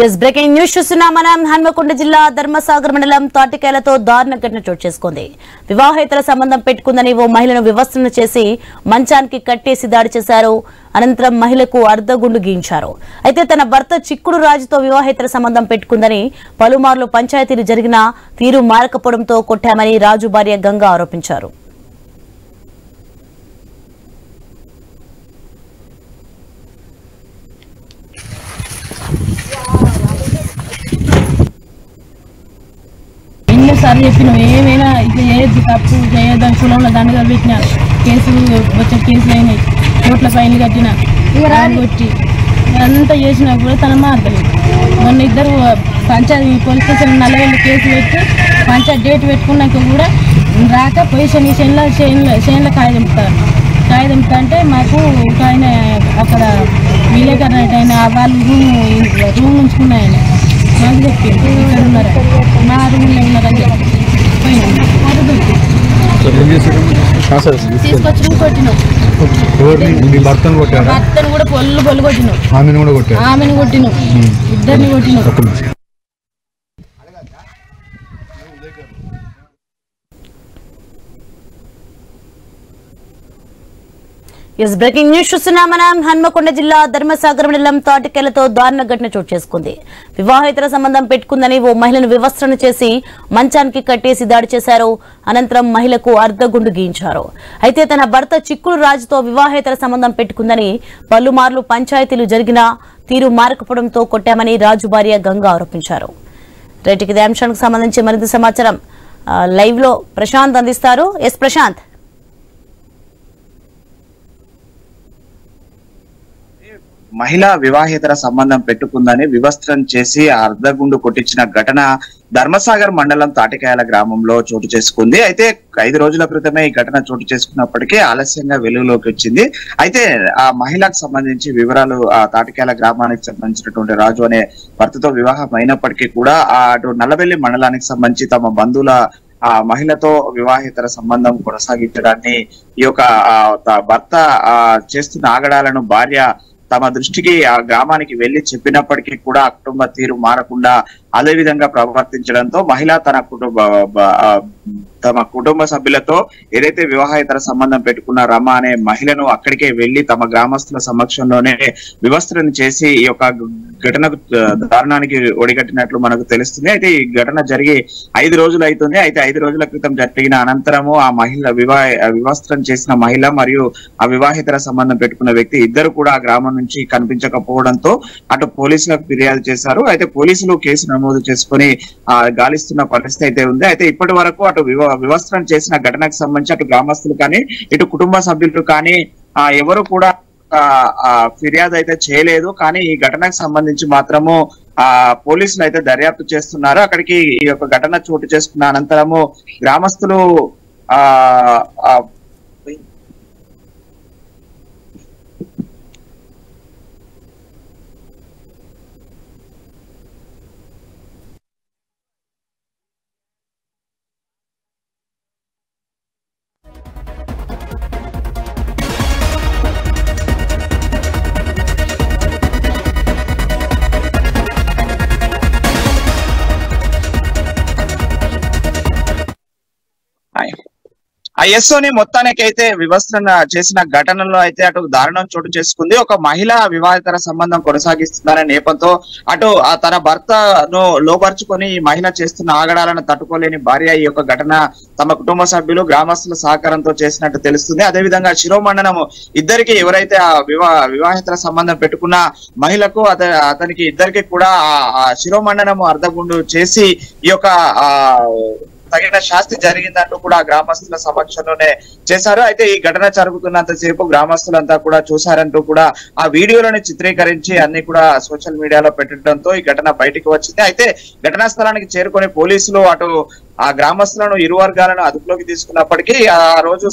Yes breaking news చూస్తున్నాం మనం. హన్మకొండ జిల్లా ధర్మసాగర్ మండలం తాటికాయలతో దారుణ ఘటన చోటు చేసుకుంది. వివాహేతర సంబంధం పెట్టుకుందని ఓ మహిళను వివస్త్రను చేసి మంచానికి కట్టేసి దాడి చేశారు. అనంతరం మహిళకు అర్ధగుండు గీయించారు. అయితే తన భర్త చిక్కుడు రాజుతో వివాహేతర సంబంధం పెట్టుకుందని పలుమార్లు పంచాయతీలు జరిగినా తీరు మారకపోవడంతో కొట్టామని రాజు భార్య గంగా ఆరోపించారు. సార్ చెప్పిన ఏమైనా ఇట్లా చేయొద్దు, తప్పు చేయొద్దని కులంలో దండగా పెట్టిన కేసులు వచ్చే కేసులు అయినాయి, కోట్ల ఫైన్లు కట్టిన కొట్టి అంతా చేసినా కూడా తన మార్గలేదు. మొన్న ఇద్దరు పంచాయతీ పోలీస్ స్టేషన్ 40 కేసులు పెట్టి పంచాయతీ డేట్ పెట్టుకున్నాక కూడా రాక పొజిషన్ చేనుల కాయదింపుతా అంటే మాకు ఒక ఆయన అక్కడ విలేకరణ ఆయన వాళ్ళు రూమ్ ఉంచుకున్నాయని మాకు చెప్పింది ఇక్కడ ఉన్నారు, మా రూమ్లో ఉన్నారని తీసుకొచ్చి రూమ్ కొట్టినాం. భర్తను కూడా పొల్లు కొట్టినాం, ఆమెను కొట్టినాం, ఇద్దరిని కొట్టినాం. ఎస్ బ్రేకింగ్ న్యూస్ చూస్తున్నాం మనం. హన్మకొండ జిల్లా ధర్మసాగర్ మండలం తాటికాయలతో దారుణ ఘటన చోటు చేసుకుంది. వివాహేతర సంబంధం పెట్టుకుందని ఓ మహిళను వివస్త్రను చేసి మంచానికి కట్టేసి దాడి చేశారు. అనంతరం మహిళకు అర్ధగుండు గీయించారు. అయితే తన భర్త చిక్కుడు రాజుతో వివాహేతర సంబంధం పెట్టుకుందని పలుమార్లు పంచాయతీలు జరిగినా తీరు మారకపోవడంతో కొట్టామని రాజు భార్య గంగా ఆరోపించారు. రైట్కి ఇదే అంశానికి సంబంధించి మరింత సమాచారం లైవ్ లో ప్రశాంత్ అందిస్తారు. ఎస్ ప్రశాంత్. మహిళా వివాహేతర సంబంధం పెట్టుకుందని వివస్త్రం చేసి అర్ధగుండు కొట్టించిన ఘటన ధర్మసాగర్ మండలం తాటికాయల గ్రామంలో చోటు చేసుకుంది. అయితే 5 రోజుల క్రితమే ఈ ఘటన చోటు చేసుకున్నప్పటికీ ఆలస్యంగా వెలుగులోకి వచ్చింది. అయితే ఆ మహిళకు సంబంధించి వివరాలు ఆ తాటికాయల గ్రామానికి సంబంధించినటువంటి రాజు అనే భర్తతో వివాహం అయినప్పటికీ కూడా అటు నల్లబెల్లి మండలానికి సంబంధించి తమ బంధువుల ఆ మహిళతో వివాహేతర సంబంధం కొనసాగించడాన్ని ఈ యొక్క భర్త చేస్తున్న ఆగడాలను భార్య తమ దృష్టికి ఆ గ్రామానికి వెళ్లి చెప్పినప్పటికీ కూడా కుటుంబ తీరు మారకుండా అదే విధంగా ప్రవర్తించడంతో మహిళ తమ కుటుంబ సభ్యులతో ఏదైతే వివాహేతర సంబంధం పెట్టుకున్న రమ అనే మహిళను అక్కడికే వెళ్లి తమ గ్రామస్తుల సమక్షంలోనే వివస్త్రను చేసి ఈ యొక్క ఘటనకు దారుణానికి ఒడిగట్టినట్లు మనకు తెలుస్తుంది. అయితే ఈ ఘటన జరిగి 5 రోజులు అవుతుంది. అయితే 5 రోజుల క్రితం జరిగిన అనంతరము ఆ మహిళ వివస్త్రం చేసిన మహిళ మరియు ఆ వివాహేతర సంబంధం పెట్టుకున్న వ్యక్తి ఇద్దరు కూడా ఆ గ్రామం నుంచి కనిపించకపోవడంతో అటు పోలీసులకు ఫిర్యాదు చేశారు. అయితే పోలీసులు కేసు నమోదు చేసుకుని గాలిస్తున్న పరిస్థితి అయితే ఉంది. అయితే ఇప్పటి వరకు అటు వివస్త్రం చేసిన ఘటనకు సంబంధించి అటు గ్రామస్తులు కానీ ఇటు కుటుంబ సభ్యులు కానీ ఎవరు కూడా ఫిర్యాదు అయితే చేయలేదు. కానీ ఈ ఘటనకు సంబంధించి మాత్రము పోలీసులు అయితే దర్యాప్తు చేస్తున్నారు. అక్కడికి ఈ యొక్క ఘటన చోటు చేసుకున్న అనంతరము గ్రామస్తులు ఐఎస్ఓని మొత్తానికి అయితే వివస్త్రణ చేసిన ఘటనలో అయితే అటు దారుణం చోటు చేసుకుంది. ఒక మహిళ వివాహేతర సంబంధం కొనసాగిస్తుందనే నేపంతో అటు తన భర్తను లోపరుచుకొని ఈ మహిళ చేస్తున్న ఆగడాలను తట్టుకోలేని భార్య ఈ యొక్క ఘటన తమ కుటుంబ సభ్యులు గ్రామస్తుల సహకారంతో చేసినట్టు తెలుస్తుంది. అదేవిధంగా శిరోమండనము ఇద్దరికి ఎవరైతే ఆ వివాహేతర సంబంధం పెట్టుకున్న మహిళకు అతనికి ఇద్దరికి కూడా ఆ శిరోమండనము అర్ధగుండు చేసి ఈ యొక్క తగిన శాస్తి జరిగిందంటూ కూడా గ్రామస్తుల సమక్షంలోనే చేశారు. అయితే ఈ ఘటన జరుగుతున్నంత సేపు గ్రామస్తులంతా కూడా చూశారంటూ కూడా ఆ వీడియోలను చిత్రీకరించి అన్ని కూడా సోషల్ మీడియాలో పెట్టడంతో ఈ ఘటన బయటికి వచ్చింది. అయితే ఘటనా స్థలానికి చేరుకుని పోలీసులు అటు ఆ గ్రామస్తులను ఇరు వర్గాలను అదుపులోకి తీసుకున్నప్పటికీ ఆ రోజు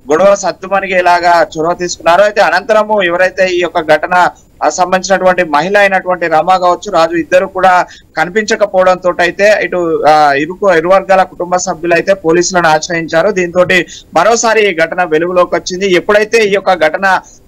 గొడవ సద్దుమణిగేలాగా చొరవ తీసుకున్నారు. అయితే అనంతరము ఎవరైతే ఈ యొక్క ఘటన సంబంధించినటువంటి మహిళ అయినటువంటి రమ కావచ్చు రాజు ఇద్దరు కూడా కనిపించకపోవడంతో అయితే ఇటు ఇరు వర్గాల కుటుంబ సభ్యులు అయితే పోలీసులను ఆశ్రయించారు. దీంతో మరోసారి ఈ ఘటన వెలుగులోకి వచ్చింది. ఎప్పుడైతే ఈ యొక్క ఘటన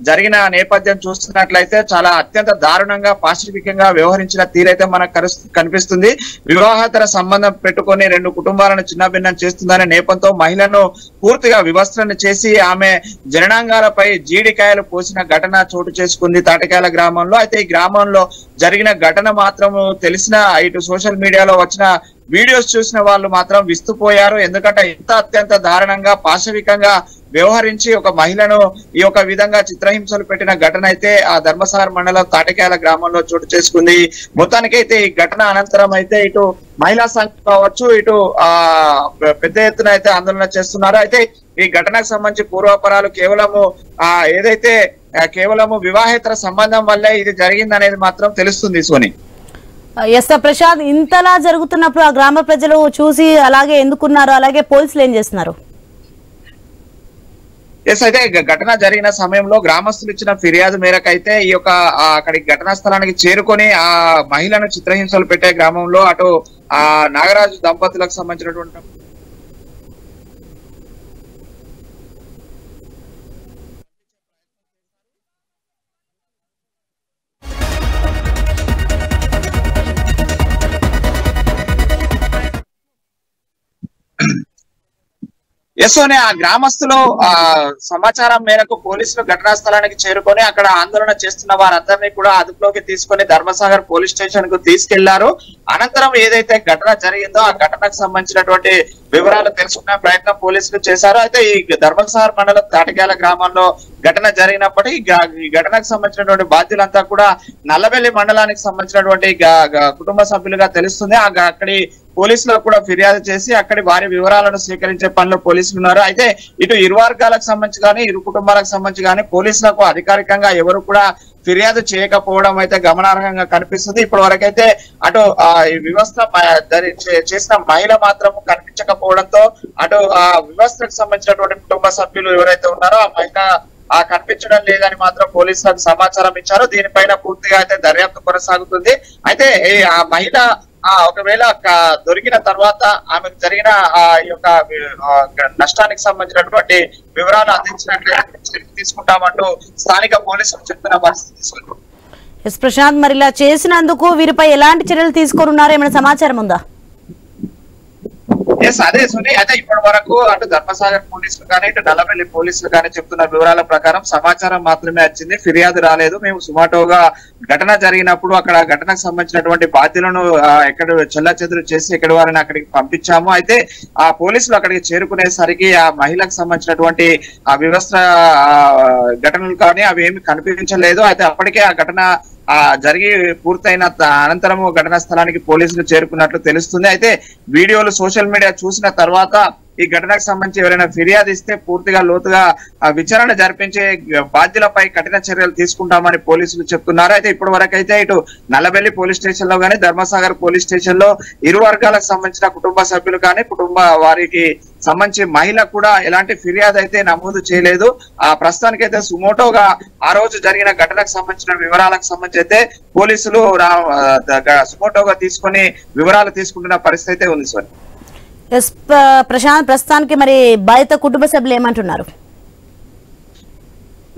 జరిగిన నేపథ్యం చూస్తున్నట్లయితే చాలా అత్యంత దారుణంగా పాశవికంగా వ్యవహరించిన తీరైతే మనకు కనిపిస్తుంది. వివాహేతర సంబంధం పెట్టుకొని 2 కుటుంబాలను చిన్నభిన్నం చేస్తుందనే నేపథ్యంతో మహిళను పూర్తిగా వివస్త్రణ చేసి ఆమె జననాంగాలపై జీడికాయలు పోసిన ఘటన చోటు చేసుకుంది తాటికాయల గ్రామంలో. అయితే ఈ గ్రామంలో జరిగిన ఘటన మాత్రం తెలిసిన ఇటు సోషల్ మీడియాలో వచ్చిన వీడియోస్ చూసిన వాళ్ళు మాత్రం విస్తుపోయారు. ఎందుకంటే ఇంత అత్యంత దారుణంగా పాశవికంగా వ్యవహరించి ఒక మహిళను ఈ యొక్క విధంగా చిత్రహింసలు పెట్టిన ఘటన అయితే ఆ ధర్మసాగర్ మండలం తాటికాయల గ్రామంలో చోటు చేసుకుంది. మొత్తానికైతే ఈ ఘటన అనంతరం అయితే ఇటు మహిళా సంఘం కావచ్చు, ఇటు పెద్ద ఎత్తున అయితే ఆందోళన చేస్తున్నారు. అయితే ఈ ఘటనకు సంబంధించి పూర్వాపరాలు కేవలము వివాహేతర సంబంధం వల్లే ఇది జరిగిందనేది మాత్రం తెలుస్తుంది సోని. ఎస్ ప్రశాంత్, ఇంతలా జరుగుతున్నప్పుడు ఆ గ్రామ ప్రజలు చూసి అలాగే ఎందుకున్నారు, అలాగే పోలీసులు ఏం చేస్తున్నారు? ఎస్, అయితే ఘటన జరిగిన సమయంలో గ్రామస్తులు ఇచ్చిన ఫిర్యాదు మేరకు అయితే ఈ యొక్క అక్కడికి ఘటనా స్థలానికి చేరుకొని ఆ మహిళను చిత్రహింసలు పెట్టే గ్రామంలో అటు ఆ నాగరాజు దంపతులకు సంబంధించినటువంటి ఎస్ఓనే ఆ గ్రామస్తులు సమాచారం మేరకు పోలీసులు ఘటనా స్థలానికి చేరుకొని అక్కడ ఆందోళన చేస్తున్న వారందరినీ కూడా అదుపులోకి తీసుకొని ధర్మసాగర్ పోలీస్ స్టేషన్ కు తీసుకెళ్లారు. అనంతరం ఏదైతే ఘటన జరిగిందో ఆ ఘటనకు సంబంధించినటువంటి వివరాలు తెలుసుకునే ప్రయత్నం పోలీసులు చేశారు. అయితే ఈ ధర్మసాగర్ మండలం తాటికాయల గ్రామంలో ఘటన జరిగినప్పటికీ ఈ ఘటనకు సంబంధించినటువంటి బాధ్యులంతా కూడా నల్లబెల్లి మండలానికి సంబంధించినటువంటి కుటుంబ సభ్యులుగా తెలుస్తుంది. అక్కడి పోలీసులకు కూడా ఫిర్యాదు చేసి అక్కడి వారి వివరాలను సేకరించే పనిలో పోలీసులు ఉన్నారు. అయితే ఇటు ఇరు వర్గాలకు సంబంధించి కానీ ఇరు కుటుంబాలకు సంబంధించి కానీ పోలీసులకు అధికారికంగా ఎవరు కూడా ఫిర్యాదు చేయకపోవడం అయితే గమనార్హంగా కనిపిస్తుంది. ఇప్పటి వరకైతే అటు వ్యవస్థ చేసిన మహిళ మాత్రం కనిపించకపోవడంతో అటు ఆ వ్యవస్థకు సంబంధించినటువంటి కుటుంబ సభ్యులు ఎవరైతే ఉన్నారో ఆ మహిళ కనిపించడం లేదని మాత్రం పోలీసులకు సమాచారం ఇచ్చారు. దీనిపైన పూర్తిగా అయితే దర్యాప్తు కొనసాగుతుంది. అయితే ఆ మహిళ ఒకవేళ దొరికిన తర్వాత ఆమెకు జరిగిన ఆ యొక్క నష్టానికి సంబంధించినటువంటి వివరాలు అందించినట్లయితే తీసుకుంటామంటూ స్థానిక పోలీసులు చెప్తున్న పరిస్థితి. ఎస్ ప్రశాంత్, మరి ఇలా చేసినందుకు వీరిపై ఎలాంటి చర్యలు తీసుకున్నారు, ఏమైనా సమాచారం ఉందా? ఎస్, అదే సుని. అయితే ఇప్పటి వరకు అటు ధర్మసాగర్ పోలీసులు కానీ ఇటు నల్లబెల్లి పోలీసులు కానీ చెప్తున్న వివరాల ప్రకారం సమాచారం మాత్రమే వచ్చింది, ఫిర్యాదు రాలేదు. మేము సుమాటోగా ఘటన జరిగినప్పుడు అక్కడ ఘటనకు సంబంధించినటువంటి బాధ్యులను ఎక్కడ చెల్లాచెదురు చేసి ఎక్కడి వారిని అక్కడికి పంపించాము. అయితే ఆ పోలీసులు అక్కడికి చేరుకునేసరికి ఆ మహిళకు సంబంధించినటువంటి ఆ వ్యవస్థ ఘటనలు కానీ అవి ఏమి కనిపించలేదు. అయితే అప్పటికే ఆ ఘటన జరిగి పూర్తయిన అనంతరము ఘటనా స్థలానికి పోలీసులు చేరుకున్నట్లు తెలుస్తుంది. అయితే వీడియోలు సోషల్ మీడియా చూసిన తర్వాత ఈ ఘటనకు సంబంధించి ఎవరైనా ఫిర్యాదు ఇస్తే పూర్తిగా లోతుగా విచారణ జరిపించే బాధ్యులపై కఠిన చర్యలు తీసుకుంటామని పోలీసులు చెప్తున్నారు. అయితే ఇప్పటి వరకు అయితే ఇటు నల్లబెల్లి పోలీస్ స్టేషన్ లో కానీ ధర్మసాగర్ పోలీస్ స్టేషన్ లో ఇరు వర్గాలకు సంబంధించిన కుటుంబ సభ్యులు కానీ వారికి సంబంధించి మహిళ కూడా ఎలాంటి ఫిర్యాదు అయితే నమోదు చేయలేదు. ప్రస్తుతానికైతే సుమోటోగా ఆ రోజు జరిగిన ఘటనకు సంబంధించిన వివరాలకు సంబంధించి అయితే పోలీసులు సుమోటోగా తీసుకొని వివరాలు తీసుకుంటున్న పరిస్థితి ఉంది సార్. ఎస్ ప్రశాంత్, ప్రస్తుతానికి మరి బాధిత కుటుంబ సభ్యులు ఏమంటున్నారు?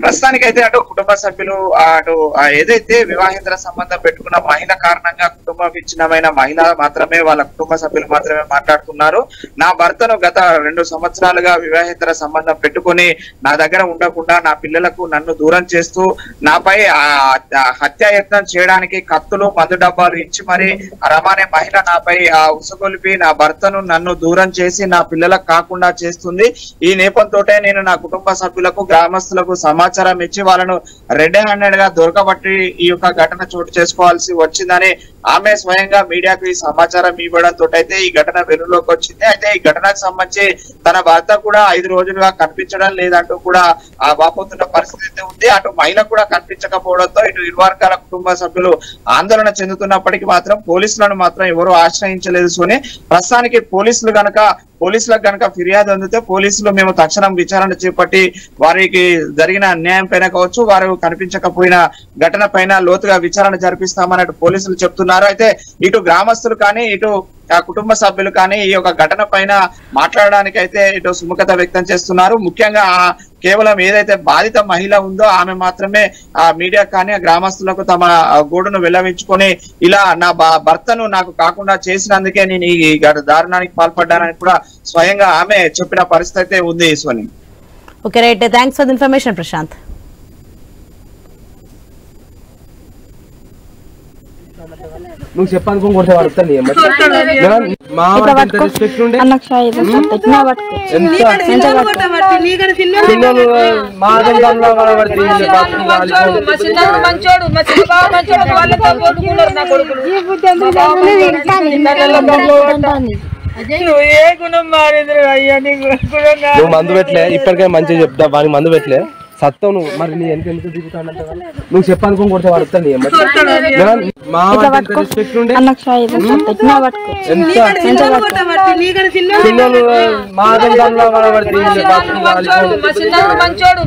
ప్రస్తుతానికైతే అటు కుటుంబ సభ్యులు అటు ఏదైతే వివాహేతర సంబంధం పెట్టుకున్న మహిళ కారణంగా కుటుంబ విచ్ఛిన్నమైన మహిళ మాత్రమే వాళ్ళ కుటుంబ సభ్యులు మాత్రమే మాట్లాడుతున్నారు. నా భర్తను గత 2 సంవత్సరాలుగా వివాహేతర సంబంధం పెట్టుకుని నా దగ్గర ఉండకుండా నా పిల్లలకు నన్ను దూరం చేస్తూ నాపై హత్యాయత్నం చేయడానికి కత్తులు మందు డబ్బాలు ఇచ్చి మరి రమానే మహిళ నాపై ఉసగొలిపి నా భర్తను నన్ను దూరం చేసి నా పిల్లలకు కాకుండా చేస్తుంది. ఈ నేపథ్యంతో నేను నా కుటుంబ సభ్యులకు గ్రామస్తులకు సమాచారం ఇచ్చి వాళ్ళను రెడ్ హ్యాండెడ్ గా దొరకబట్టి ఈ యొక్క ఘటన చోటు చేసుకోవాల్సి వచ్చిందని ఆమె స్వయంగా మీడియాకు ఈ సమాచారం ఇవ్వడంతో అయితే ఈ ఘటన వెలుగులోకి వచ్చింది. అయితే ఈ ఘటనకు సంబంధించి తన భర్త కూడా 5 రోజులుగా కనిపించడం లేదంటూ కూడా వాపోతున్న పరిస్థితి ఉంది. అటు మహిళ కూడా కనిపించకపోవడంతో ఇటు ఇరు వర్గాల కుటుంబ సభ్యులు ఆందోళన చెందుతున్నప్పటికీ మాత్రం పోలీసులను మాత్రం ఎవరు ఆశ్రయించలేదు. సోని ప్రస్తుతానికి పోలీసులకు గనక ఫిర్యాదు అందితే పోలీసులు మేము తక్షణం విచారణ చేపట్టి వారికి జరిగిన అన్యాయం పైన కావచ్చు, వారు కనిపించకపోయిన ఘటన పైన లోతుగా విచారణ జరిపిస్తామన్నట్టు పోలీసులు చెప్తున్నారు. చేస్తున్నారు. అయితే ఇటు గ్రామస్తులు కానీ ఇటు కుటుంబ సభ్యులు కానీ ఈ యొక్క ఘటన పైన మాట్లాడడానికి అయితే ఇటు సుముఖత వ్యక్తం చేస్తున్నారు. ముఖ్యంగా కేవలం ఏదైతే బాధిత మహిళ ఉందో ఆమె మాత్రమే ఆ మీడియా కానీ ఆ గ్రామస్తులకు తమ గోడును వెల్లవించుకొని ఇలా నా భర్తను నాకు కాకుండా చేసినందుకే నేను ఈ దారుణానికి పాల్పడ్డానని కూడా స్వయంగా ఆమె చెప్పిన పరిస్థితి ఉంది. Soni. Okay right, thanks for the information Prashant. నువ్వు చెప్పానుకో కొడితే పడుతుంది నువ్వు మందు పెట్టలే, ఇప్పటికే మంచిగా చెప్తా వానికి మందు పెట్టలే సత్తం నువ్వు. మరి నీ ఎంత దిగుతానంటే నువ్వు చెప్పానుకో కొడితే పడుతుంది మంచోడు